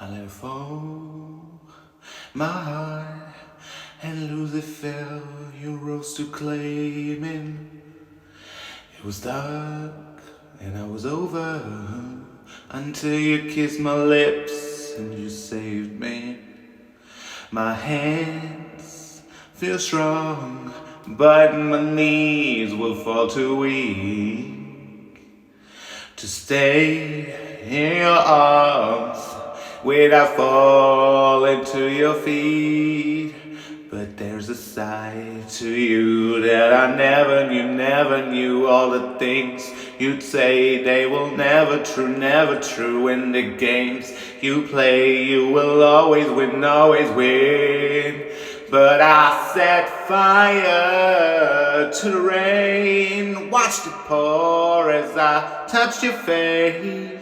I let it fall, my heart, and lose it fell. You rose to claiming it was dark and I was over until you kissed my lips and you saved me. My hands feel strong, but my knees will fall too weak to stay in your arms without falling to your feet. But there's a side to you that I never knew. All the things you'd say, they will never true. In the games you play, you will always win. But I set fire to the rain, watched it pour as I touched your face.